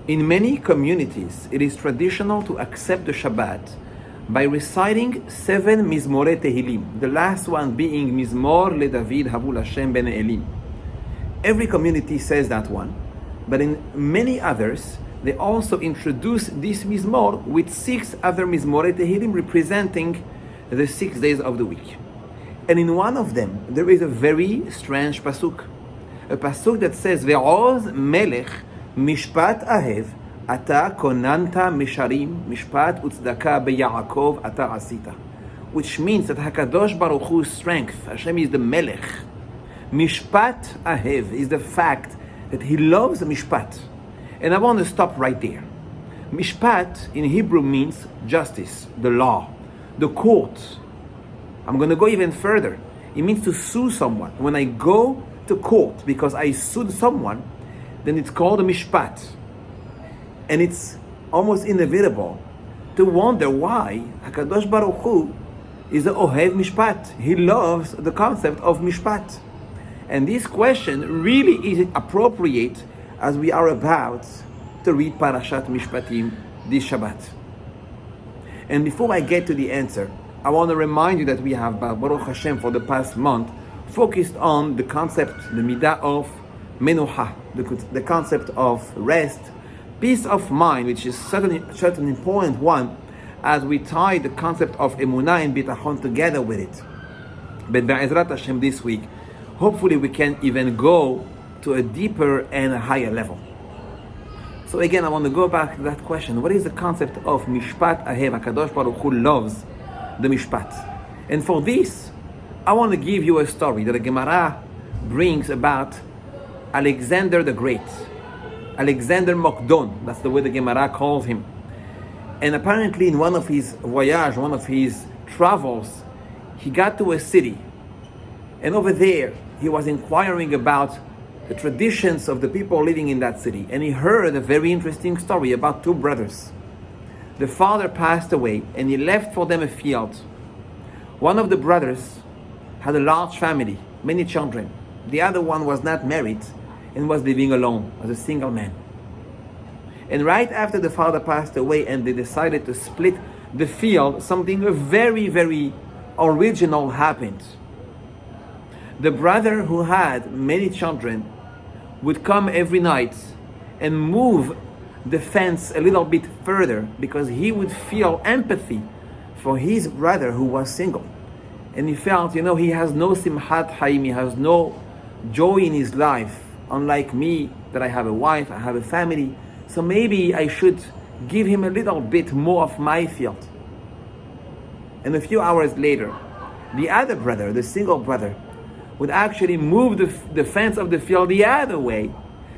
In many communities, it is traditional to accept the Shabbat by reciting 7 Mizmorei Tehillim, the last one being Mizmor LeDavid Havul Hashem Ben Elim. Every community says that one, but in many others, they also introduce this Mizmor with 6 other Mizmorei Tehillim representing the 6 days of the week. And in one of them, there is a very strange pasuk. A pasuk that says, Ve'oz melech mishpat ahev ata konanta misharim mishpat utzdaka beYaakov ata asita. Which means that HaKadosh Baruch Hu's strength, Hashem is the melech. Mishpat ahev is the fact that he loves the mishpat. And I want to stop right there. Mishpat in Hebrew means justice, the law, the court. I'm going to go even further. It means to sue someone. When I go to court because I sued someone, then it's called a mishpat. And it's almost inevitable to wonder why HaKadosh Baruch Hu is the Ohev Mishpat. He loves the concept of mishpat. And this question really is appropriate as we are about to read Parashat Mishpatim this Shabbat. And before I get to the answer, I want to remind you that we have, Baruch Hashem, for the past month, focused on the concept, the Midda of Menucha, the concept of rest, peace of mind, which is such an important one, as we tie the concept of Emunah and Bitachon together with it. But Be'ezrat Hashem this week, hopefully we can even go to a deeper and a higher level. So again, I want to go back to that question. What is the concept of Mishpat Ahev? HaKadosh Baruch Hu loves the Mishpat. And for this, I want to give you a story that the Gemara brings about Alexander the Great. Alexander Mokdon, that's the way the Gemara calls him. And apparently in one of his voyages, one of his travels, he got to a city. And over there, he was inquiring about the traditions of the people living in that city. And he heard a very interesting story about 2 brothers. The father passed away and he left for them a field. One of the brothers had a large family, many children. The other one was not married and was living alone as a single man. And right after the father passed away and they decided to split the field, something very, very original happened. The brother who had many children would come every night and move the fence a little bit further because he would feel empathy for his brother who was single. And he felt, he has no simchat hayim, he has no joy in his life, unlike me, that I have a wife, I have a family. So maybe I should give him a little bit more of my field. And a few hours later, the other brother, the single brother, would actually move the fence of the field the other way,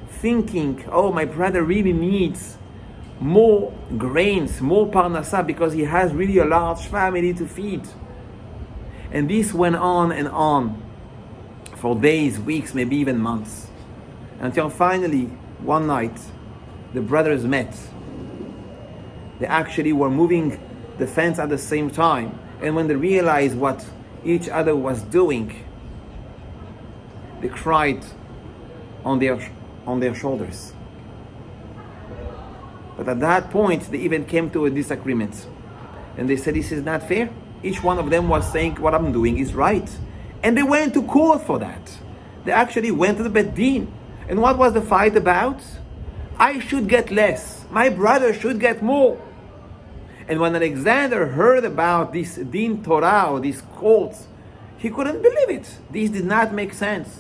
thinking, oh, my brother really needs more grains, more parnasa, because he has really a large family to feed. And this went on and on for days, weeks, maybe even months, until finally, one night, the brothers met. They actually were moving the fence at the same time, and when they realized what each other was doing, they cried on their shoulders. But at that point, they even came to a disagreement. And they said, this is not fair. Each one of them was saying, what I'm doing is right. And they went to court for that. They actually went to the Beit Din. And what was the fight about? I should get less. My brother should get more. And when Alexander heard about this Din Torah, or these courts, he couldn't believe it. This did not make sense.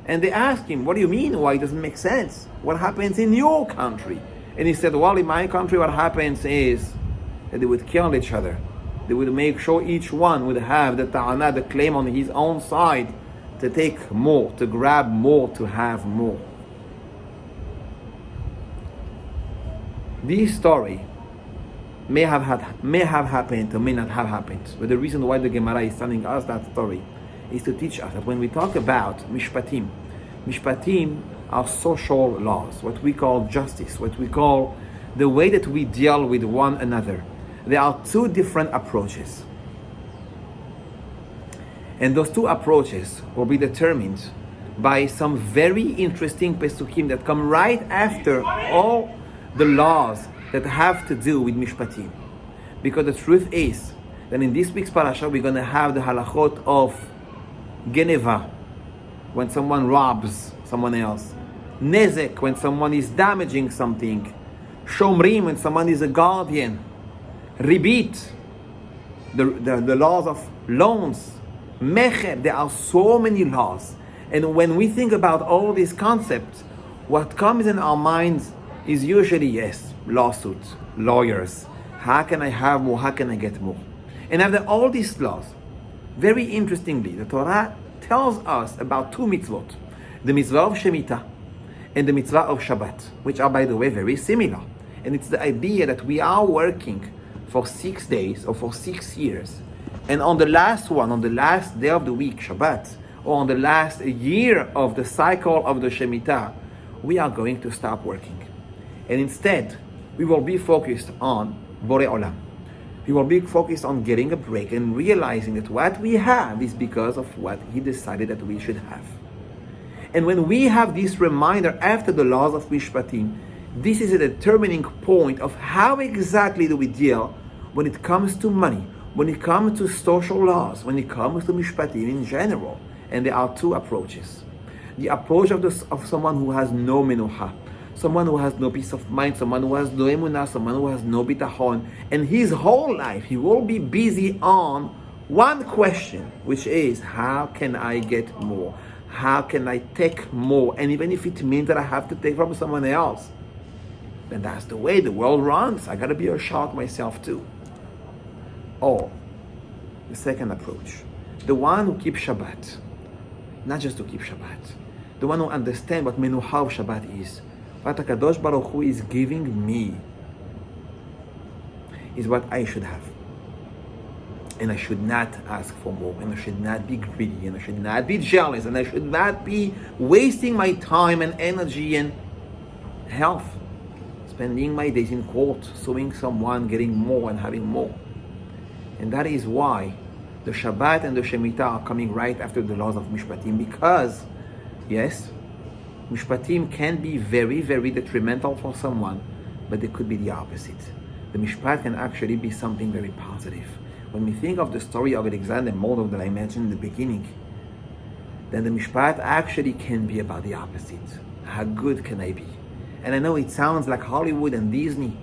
And they asked him, what do you mean? Why it doesn't make sense? What happens in your country? And he said, well, in my country, what happens is that they would kill each other. They would make sure each one would have the ta'ana, the claim on his own side, to take more, to grab more, to have more. This story may have happened or may not have happened. But the reason why the Gemara is telling us that story is to teach us that when we talk about Mishpatim are social laws, what we call justice, what we call the way that we deal with one another. There are 2 different approaches. And those 2 approaches will be determined by some very interesting pesukim that come right after all the laws that have to do with Mishpatim. Because the truth is that in this week's parasha, we're going to have the halachot of Geneva, when someone robs someone else. Nezek, when someone is damaging something. Shomrim, when someone is a guardian. Ribit, the laws of loans. Mecher, there are so many laws. And when we think about all these concepts, what comes in our minds is usually, yes, lawsuits, lawyers. How can I have more? How can I get more? And after all these laws, very interestingly, the Torah tells us about two mitzvot. The mitzvah of Shemitah and the mitzvah of Shabbat, which are, by the way, very similar. And it's the idea that we are working for 6 days or for 6 years. And on the last one, on the last day of the week, Shabbat, or on the last year of the cycle of the Shemitah, we are going to stop working. And instead, we will be focused on Borei Olam. We will be focused on getting a break and realizing that what we have is because of what He decided that we should have. And when we have this reminder after the laws of Mishpatim, this is a determining point of how exactly do we deal when it comes to money, when it comes to social laws, when it comes to Mishpatim in general. And there are two approaches. The approach of someone who has no menucha, someone who has no peace of mind, someone who has no emunah, someone who has no bitachon, and his whole life he will be busy on one question, which is, how can I get more? How can I take more? And even if it means that I have to take from someone else, then that's the way the world runs. I gotta be a shark myself too. Or the second approach, the one who keeps Shabbat, not just to keep Shabbat, the one who understands what menucha of Shabbat is. What HaKadosh Baruch Hu is giving me is what I should have. And I should not ask for more, and I should not be greedy, and I should not be jealous, and I should not be wasting my time and energy and health, spending my days in court, suing someone, getting more and having more. And that is why the Shabbat and the Shemitah are coming right after the laws of Mishpatim, because, yes, Mishpatim can be very, very detrimental for someone, but they could be the opposite. The Mishpat can actually be something very positive. When we think of the story of Alexander Mordor that I mentioned in the beginning, then the Mishpat actually can be about the opposite. How good can I be? And I know it sounds like Hollywood and Disney,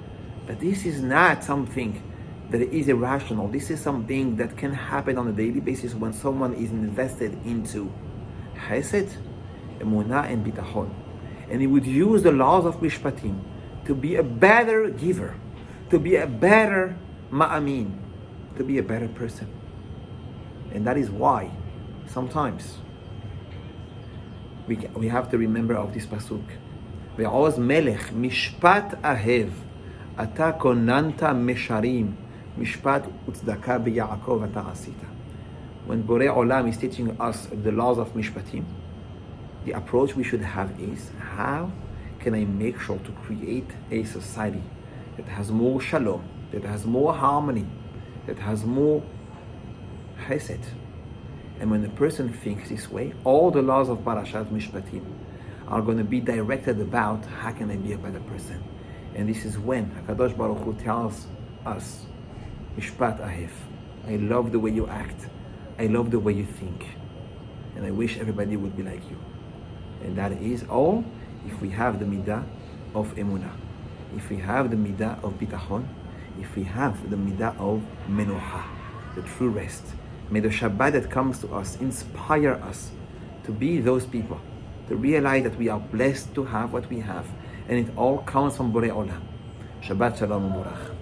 but this is not something that is irrational. This is something that can happen on a daily basis when someone is invested into Chesed, Emunah, and Bitachon. And he would use the laws of Mishpatim to be a better giver, to be a better Ma'amin, to be a better person. And that is why sometimes we have to remember of this pasuk. Ve'oz melech mishpat ahev ata konanta mesharim mishpat utzdaka b'Yaakov ata asita. When Borei Olam is teaching us the laws of Mishpatim, the approach we should have is, how can I make sure to create a society that has more shalom, that has more harmony, that has more chesed? And when the person thinks this way, all the laws of Parashat Mishpatim are going to be directed about, how can I be a better person? And this is when HaKadosh Baruch Hu tells us, Mishpat Ahev, I love the way you act, I love the way you think, and I wish everybody would be like you. And that is all if we have the Midda of Emunah, if we have the Midda of Bitachon, if we have the Midda of Menucha, the true rest. May the Shabbat that comes to us inspire us to be those people, to realize that we are blessed to have what we have, and it all comes from Borei Olam. Shabbat Shalom U'Borach.